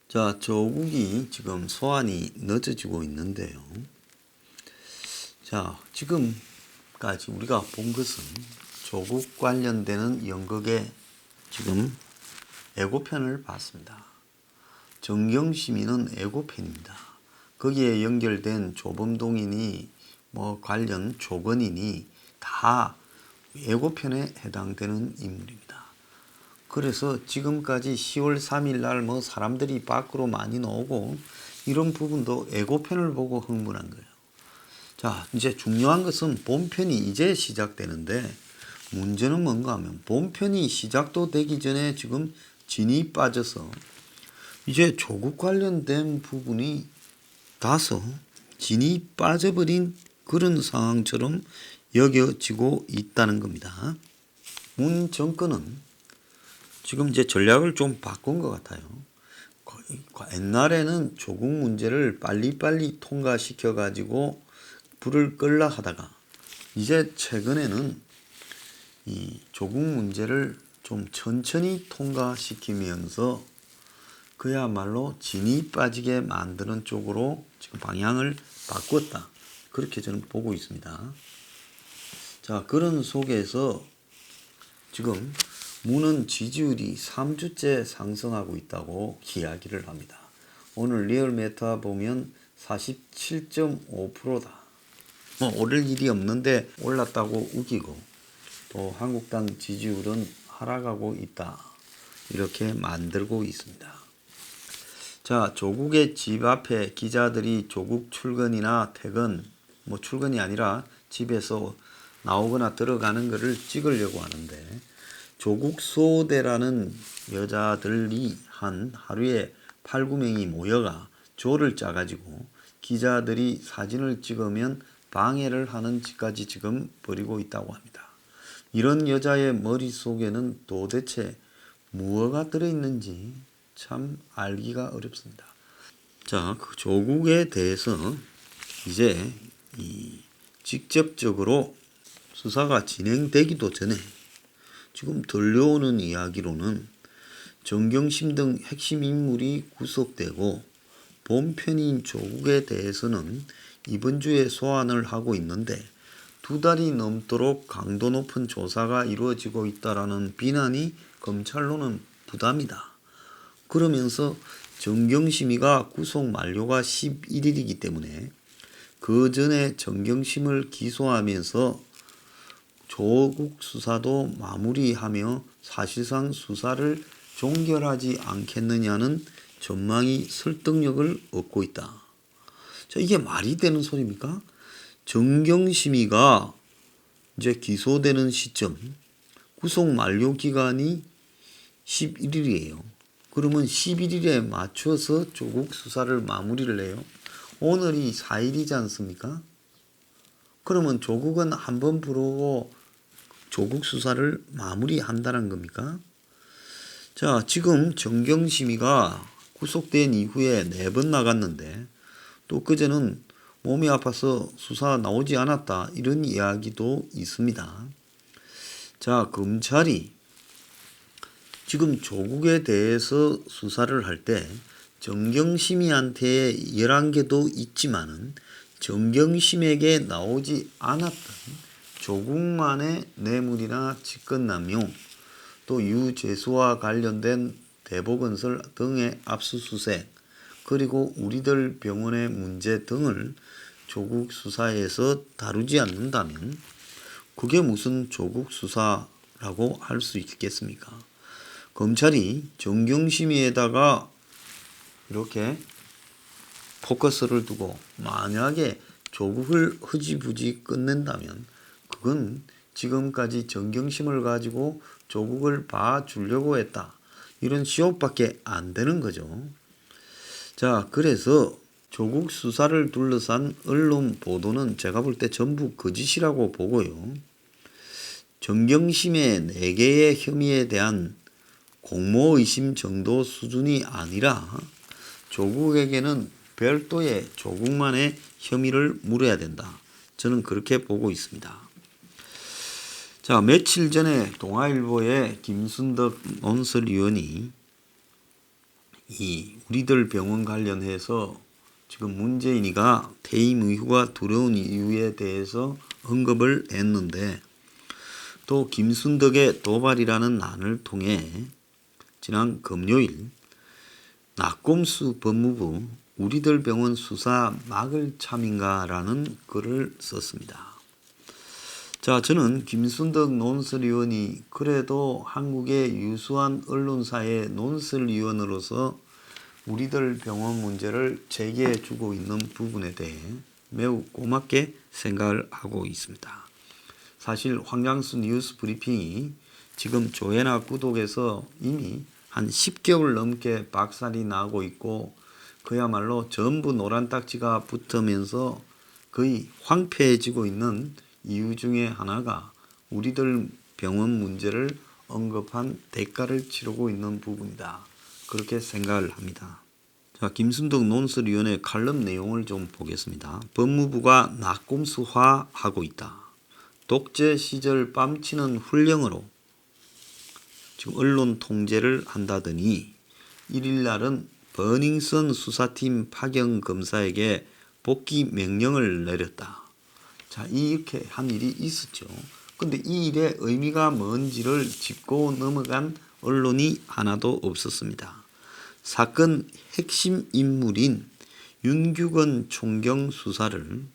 자, 조국이 지금 소환이 늦어지고 있는데요. 자, 지금까지 우리가 본 것은 조국 관련되는 연극의 지금 예고편을 봤습니다. 정경심이는 예고편입니다. 거기에 연결된 조범동이니 관련 조건이니 다 예고편에 해당되는 인물입니다. 그래서 지금까지 10월 3일 날 사람들이 밖으로 많이 나오고 이런 부분도 예고편을 보고 흥분한 거예요. 자, 이제 중요한 것은 본편이 이제 시작되는데 문제는 뭔가 하면 본편이 시작도 되기 전에 지금 진이 빠져서 이제 조국 관련된 부분이 다소 진이 빠져버린 그런 상황처럼 여겨지고 있다는 겁니다. 문 정권은 지금 이제 전략을 좀 바꾼 것 같아요. 옛날에는 조국 문제를 빨리빨리 통과시켜 가지고 불을 끌라 하다가 이제 최근에는 이 조국 문제를 좀 천천히 통과시키면서 그야말로 진이 빠지게 만드는 쪽으로 지금 방향을 바꿨다. 그렇게 저는 보고 있습니다. 자, 그런 속에서 지금 문은 지지율이 3주째 상승하고 있다고 이야기를 합니다. 오늘 리얼메타 보면 47.5%다. 오를 일이 없는데 올랐다고 우기고 또 한국당 지지율은 하락하고 있다. 이렇게 만들고 있습니다. 자, 조국의 집 앞에 기자들이 조국 출근이나 퇴근, 출근이 아니라 집에서 나오거나 들어가는 것을 찍으려고 하는데 조국 수호대라는 여자들이 하루에 8, 9명이 모여가 조를 짜가지고 기자들이 사진을 찍으면 방해를 하는 짓까지 지금 벌이고 있다고 합니다. 이런 여자의 머릿속에는 도대체 무엇가 들어있는지 참 알기가 어렵습니다. 자, 그 조국에 대해서 이제 직접적으로 수사가 진행되기도 전에 지금 들려오는 이야기로는 정경심 등 핵심 인물이 구속되고 본편인 조국에 대해서는 이번 주에 소환을 하고 있는데 2달이 넘도록 강도 높은 조사가 이루어지고 있다라는 비난이 검찰로는 부담이다. 그러면서 정경심이가 구속 만료가 11일이기 때문에 그 전에 정경심을 기소하면서 조국 수사도 마무리하며 사실상 수사를 종결하지 않겠느냐는 전망이 설득력을 얻고 있다. 자, 이게 말이 되는 소리입니까? 정경심이가 이제 기소되는 시점, 구속 만료 기간이 11일이에요. 그러면 11일에 맞춰서 조국 수사를 마무리를 해요. 오늘이 4일이지 않습니까? 그러면 조국은 한번 부르고 조국 수사를 마무리한다는 겁니까? 자, 지금 정경심이가 구속된 이후에 4번 나갔는데 또 그제는 몸이 아파서 수사 나오지 않았다. 이런 이야기도 있습니다. 자, 검찰이 지금 조국에 대해서 수사를 할 때 정경심이한테 11개도 있지만은 정경심에게 나오지 않았던 조국만의 뇌물이나 직권남용 또 유재수와 관련된 대보건설 등의 압수수색 그리고 우리들 병원의 문제 등을 조국 수사에서 다루지 않는다면 그게 무슨 조국 수사라고 할 수 있겠습니까? 검찰이 정경심이에다가 이렇게 포커스를 두고 만약에 조국을 흐지부지 끝낸다면 그건 지금까지 정경심을 가지고 조국을 봐주려고 했다. 이런 시옷밖에 안 되는 거죠. 자, 그래서 조국 수사를 둘러싼 언론 보도는 제가 볼 때 전부 거짓이라고 보고요. 정경심의 4개의 혐의에 대한 공모의심 정도 수준이 아니라 조국에게는 별도의 조국만의 혐의를 물어야 된다. 저는 그렇게 보고 있습니다. 자, 며칠 전에 동아일보의 김순덕 논설위원이 이 우리들 병원 관련해서 지금 문재인이가 퇴임 이후가 두려운 이유에 대해서 언급을 했는데, 또 김순덕의 도발이라는 난을 통해 지난 금요일 낙곰수 법무부 우리들 병원 수사 막을 참인가라는 글을 썼습니다. 자, 저는 김순덕 논설위원이 그래도 한국의 유수한 언론사의 논설위원으로서 우리들 병원 문제를 제기해 주고 있는 부분에 대해 매우 고맙게 생각을 하고 있습니다. 사실 황장수 뉴스 브리핑이 지금 조회나 구독에서 이미 한 10개월 넘게 박살이 나고 있고, 그야말로 전부 노란 딱지가 붙으면서 거의 황폐해지고 있는 이유 중에 하나가 우리들 병원 문제를 언급한 대가를 치르고 있는 부분이다, 그렇게 생각을 합니다. 자, 김순덕 논설위원회 칼럼 내용을 좀 보겠습니다. 법무부가 낙곰수화하고 있다. 독재 시절 뺨치는 훈령으로 지금 언론 통제를 한다더니 1일 날은 버닝썬 수사팀 파견 검사에게 복귀 명령을 내렸다. 자, 이렇게 한 일이 있었죠. 근데 이 일의 의미가 뭔지를 짚고 넘어간 언론이 하나도 없었습니다. 사건 핵심 인물인 윤규건 총경 수사를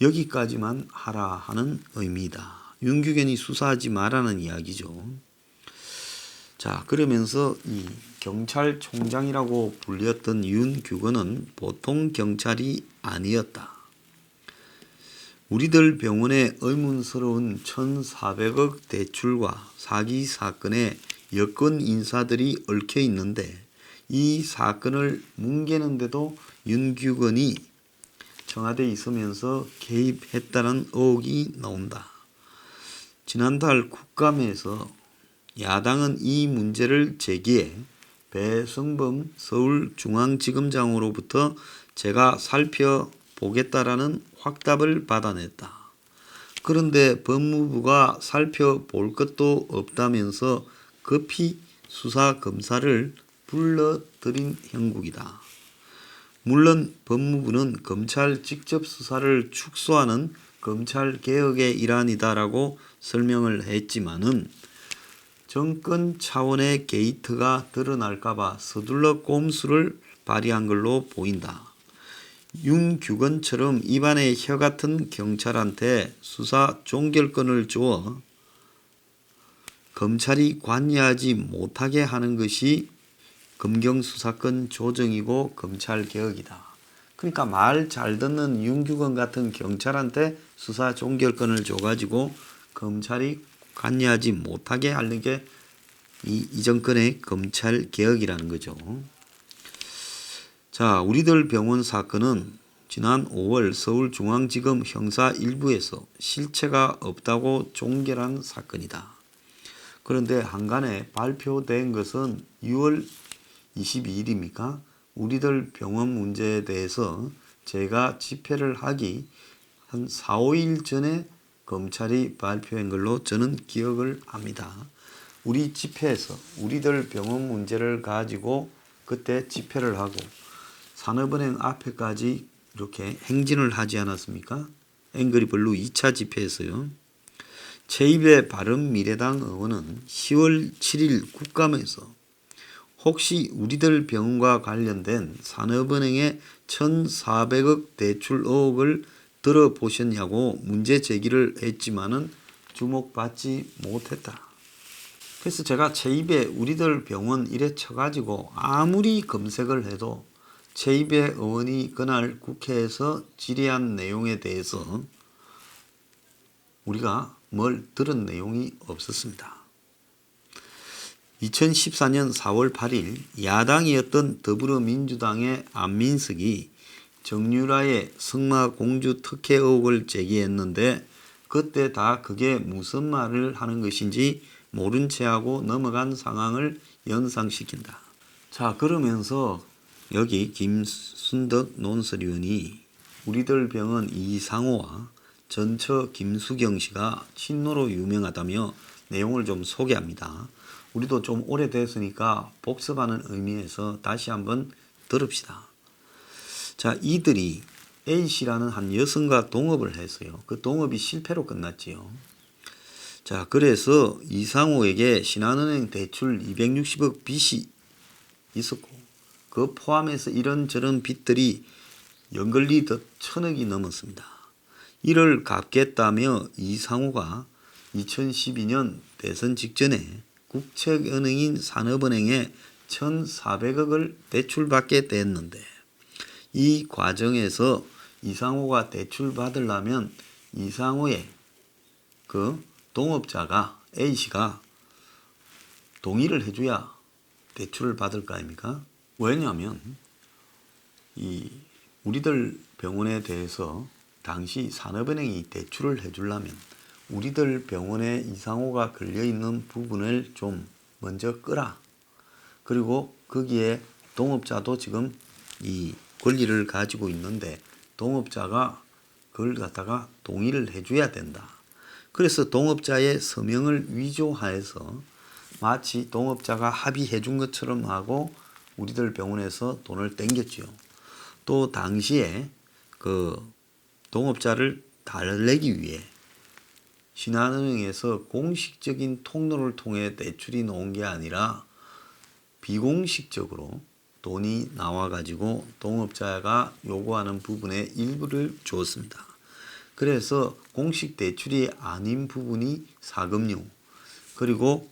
여기까지만 하라 하는 의미다. 윤규건이 수사하지 말라는 이야기죠. 자, 그러면서 이 경찰총장이라고 불렸던 윤규건은 보통 경찰이 아니었다. 우리들 병원의 의문스러운 1,400억 대출과 사기 사건에 여권 인사들이 얽혀 있는데, 이 사건을 뭉개는데도 윤규건이 청와대에 있으면서 개입했다는 의혹이 나온다. 지난달 국감에서 야당은 이 문제를 제기해 배성범 서울중앙지검장으로부터 제가 살펴보겠다라는 확답을 받아냈다. 그런데 법무부가 살펴볼 것도 없다면서 급히 수사검사를 불러들인 형국이다. 물론 법무부는 검찰 직접 수사를 축소하는 검찰개혁의 일환이다라고 설명을 했지만은 정권 차원의 게이트가 드러날까봐 서둘러 꼼수를 발휘한 걸로 보인다. 윤규건처럼 입안에 혀 같은 경찰한테 수사 종결권을 주어 검찰이 관여하지 못하게 하는 것이 검경수사권 조정이고 검찰개혁이다. 그러니까 말 잘 듣는 윤규건 같은 경찰한테 수사 종결권을 줘가지고 검찰이 관여하지 못하게 하는 게 이 정권의 검찰개혁이라는 거죠. 자, 우리들 병원 사건은 지난 5월 서울중앙지검 형사 1부에서 실체가 없다고 종결한 사건이다. 그런데 한간에 발표된 것은 6월 22일입니까? 우리들 병원 문제에 대해서 제가 집회를 하기 한 4, 5일 전에 검찰이 발표한 걸로 저는 기억을 합니다. 우리 집회에서 우리들 병원 문제를 가지고 그때 집회를 하고 산업은행 앞에까지 이렇게 행진을 하지 않았습니까? 앵그리블루 2차 집회에서요. 최입의 바른미래당 의원은 10월 7일 국감에서 혹시 우리들 병원과 관련된 산업은행의 1,400억 대출 의혹을 들어보셨냐고 문제 제기를 했지만은 주목받지 못했다. 그래서 제가 최입의 우리들 병원 이래 쳐가지고 아무리 검색을 해도 최입의 의원이 그날 국회에서 질의한 내용에 대해서 우리가 뭘 들은 내용이 없었습니다. 2014년 4월 8일 야당이었던 더불어민주당의 안민석이 정유라의 승마공주 특혜 의혹을 제기했는데, 그때 다 그게 무슨 말을 하는 것인지 모른 채하고 넘어간 상황을 연상시킨다. 자, 그러면서 여기 김순덕 논설위원이 우리들 병원 이상호와 전처 김수경 씨가 친노로 유명하다며 내용을 좀 소개합니다. 우리도 좀 오래됐으니까 복습하는 의미에서 다시 한번 들읍시다. 자, 이들이 A씨라는 한 여성과 동업을 했어요. 그 동업이 실패로 끝났지요. 자, 그래서 이상호에게 신한은행 대출 260억 빚이 있었고, 그 포함해서 이런저런 빚들이 연걸리듯 1000억이 넘었습니다. 이를 갚겠다며 이상호가 2012년 대선 직전에 국책은행인 산업은행에 1,400억을 대출받게 됐는데, 이 과정에서 이상호가 대출 받으려면 이상호의 그 동업자가 A씨가 동의를 해줘야 대출을 받을 거 아닙니까? 왜냐하면 이 우리들 병원에 대해서 당시 산업은행이 대출을 해주려면 우리들 병원에 이상호가 걸려있는 부분을 좀 먼저 끄라. 그리고 거기에 동업자도 지금 이 권리를 가지고 있는데 동업자가 그걸 갖다가 동의를 해줘야 된다. 그래서 동업자의 서명을 위조하여서 마치 동업자가 합의해 준 것처럼 하고 우리들 병원에서 돈을 땡겼죠. 또 당시에 그 동업자를 달래기 위해 신한은행에서 공식적인 통로를 통해 대출이 나온 게 아니라 비공식적으로 돈이 나와가지고 동업자가 요구하는 부분의 일부를 주었습니다. 그래서 공식 대출이 아닌 부분이 사금융, 그리고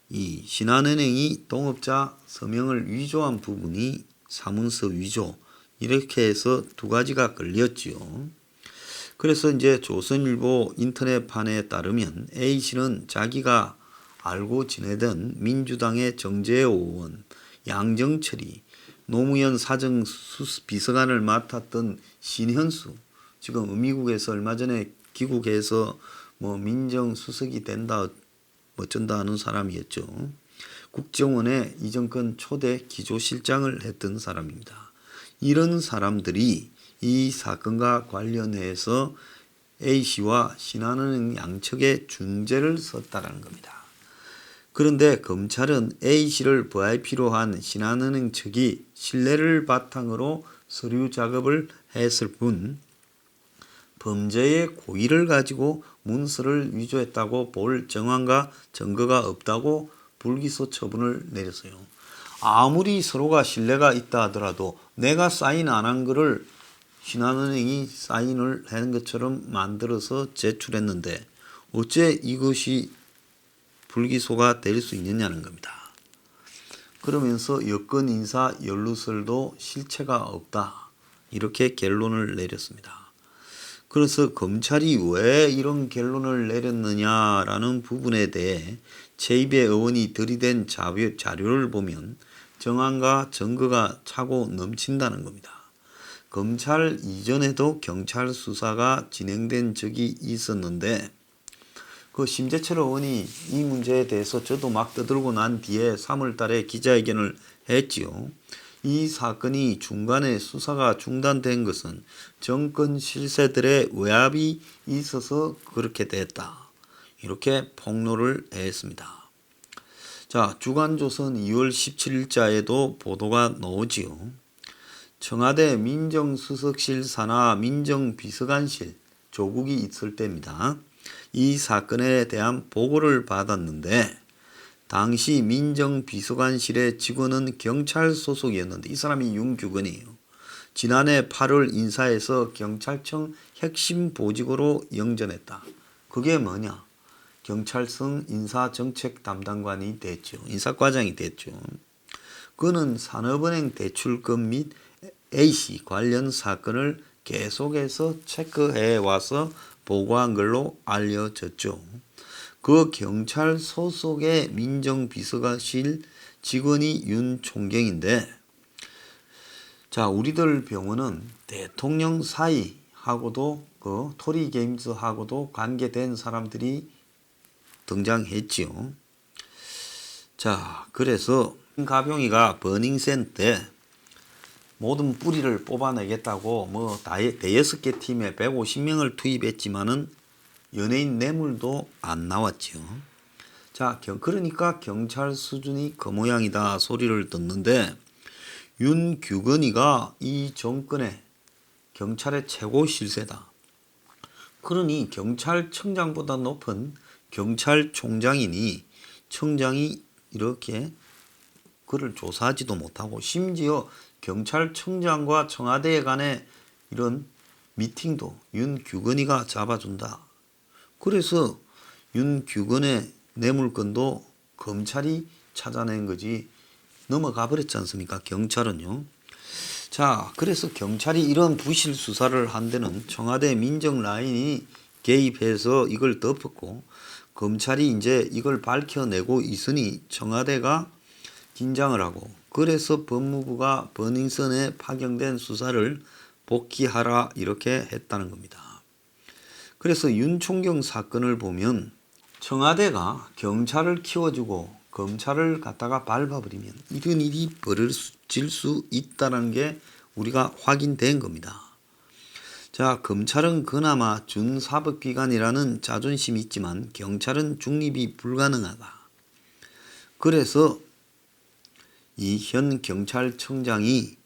이 신한은행이 동업자 서명을 위조한 부분이 사문서 위조, 이렇게 해서 두 가지가 걸렸지요. 그래서 이제 조선일보 인터넷판에 따르면 A씨는 자기가 알고 지내던 민주당의 정재호 의원, 양정철이, 노무현 사정 비서관을 맡았던 신현수, 지금 미국에서 얼마 전에 귀국해서 뭐 민정수석이 된다 어쩐다 하는 사람이었죠. 국정원의 이 정권 초대 기조실장을 했던 사람입니다. 이런 사람들이 이 사건과 관련해서 A씨와 신한은행 양측에 중재를 썼다는 겁니다. 그런데 검찰은 A씨를 VIP로 한 신한은행 측이 신뢰를 바탕으로 서류 작업을 했을 뿐 범죄의 고의를 가지고 문서를 위조했다고 볼 정황과 증거가 없다고 불기소 처분을 내렸어요. 아무리 서로가 신뢰가 있다 하더라도 내가 사인 안 한 거를 신한은행이 사인을 한 것처럼 만들어서 제출했는데 어째 이것이 불기소가 될 수 있느냐는 겁니다. 그러면서 여권 인사 연루설도 실체가 없다. 이렇게 결론을 내렸습니다. 그래서 검찰이 왜 이런 결론을 내렸느냐라는 부분에 대해 최입의 의원이 들이댄 자료를 보면 정황과 증거가 차고 넘친다는 겁니다. 검찰 이전에도 경찰 수사가 진행된 적이 있었는데 그 심재철 의원이 이 문제에 대해서 저도 막 떠들고 난 뒤에 3월 달에 기자회견을 했지요. 이 사건이 중간에 수사가 중단된 것은 정권 실세들의 외압이 있어서 그렇게 됐다. 이렇게 폭로를 했습니다. 자, 주간조선 2월 17일자에도 보도가 나오지요. 청와대 민정수석실 산하 민정비서관실 조국이 있을 때입니다. 이 사건에 대한 보고를 받았는데 당시 민정비서관실의 직원은 경찰 소속이었는데 이 사람이 윤규건이에요. 지난해 8월 인사해서 경찰청 핵심 보직으로 영전했다. 그게 뭐냐? 경찰청 인사정책 담당관이 됐죠. 인사과장이 됐죠. 그는 산업은행 대출금 및 A씨 관련 사건을 계속해서 체크해 와서 보고한 걸로 알려졌죠. 그 경찰 소속의 민정비서관실 직원이 윤 총경인데, 자, 우리들 병원은 대통령 사이하고도 그 토리게임즈하고도 관계된 사람들이 등장했지요. 자, 그래서 가병이가 버닝센 때 모든 뿌리를 뽑아내겠다고 뭐 대여섯 개 팀에 150명을 투입했지만은 연예인 뇌물도 안 나왔죠. 자, 그러니까 경찰 수준이 그 모양이다 소리를 듣는데 윤규건이가 이 정권의 경찰의 최고 실세다. 그러니 경찰청장보다 높은 경찰총장이니 청장이 이렇게 그를 조사하지도 못하고 심지어 경찰청장과 청와대 간의 이런 미팅도 윤규건이가 잡아준다. 그래서 윤규건의 뇌물건도 검찰이 찾아낸 거지 넘어가 버렸지 않습니까? 경찰은요. 자, 그래서 경찰이 이런 부실 수사를 한 데는 청와대 민정 라인이 개입해서 이걸 덮었고 검찰이 이제 이걸 밝혀내고 있으니 청와대가 긴장을 하고 그래서 법무부가 버닝썬에 파견된 수사를 복귀하라 이렇게 했다는 겁니다. 그래서 윤총경 사건을 보면 청와대가 경찰을 키워주고 검찰을 갖다가 밟아버리면 이런 일이 벌어질 수 있다는 게 우리가 확인된 겁니다. 자, 검찰은 그나마 준사법기관이라는 자존심이 있지만 경찰은 중립이 불가능하다. 그래서 이 현 경찰청장이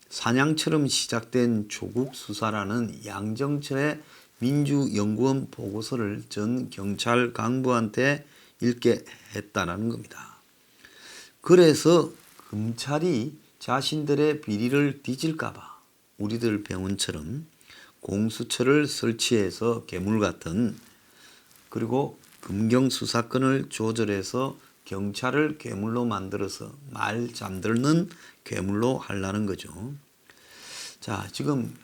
사냥처럼 시작된 조국 수사라는 양정철의 민주연구원 보고서를 전 경찰 간부한테 읽게 했다는 겁니다. 그래서 검찰이 자신들의 비리를 뒤질까봐 우리들 병원처럼 공수처를 설치해서 괴물 같은 그리고 금경수사권을 조절해서 경찰을 괴물로 만들어서 말 잠들는 괴물로 하려는 거죠. 자, 지금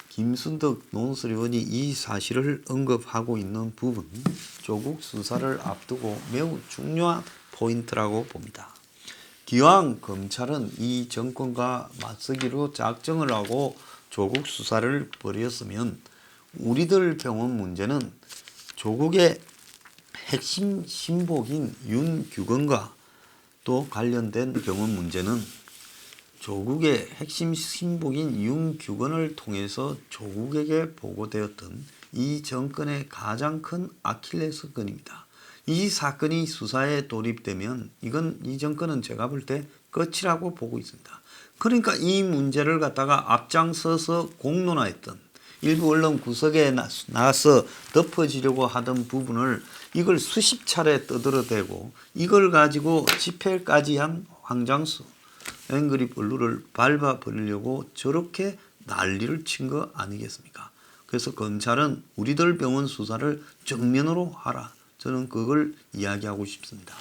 김순덕 논설위원이 이 사실을 언급하고 있는 부분 조국 수사를 앞두고 매우 중요한 포인트라고 봅니다. 기왕 검찰은 이 정권과 맞서기로 작정을 하고 조국 수사를 벌였으면 우리들 병원 문제는 조국의 핵심 신복인 윤규건과 또 관련된 병원 문제는 조국의 핵심 신복인 윤규건을 통해서 조국에게 보고되었던 이 정권의 가장 큰 아킬레스건입니다. 이 사건이 수사에 돌입되면 이 정권은 제가 볼 때 끝이라고 보고 있습니다. 그러니까 이 문제를 갖다가 앞장서서 공론화했던 일부 언론 구석에 나서 덮어지려고 하던 부분을 이걸 수십 차례 떠들어대고 이걸 가지고 집회까지 한 황장수 앵그리 블루를 밟아버리려고 저렇게 난리를 친 거 아니겠습니까? 그래서 검찰은 우리들 병원 수사를 정면으로 하라. 저는 그걸 이야기하고 싶습니다.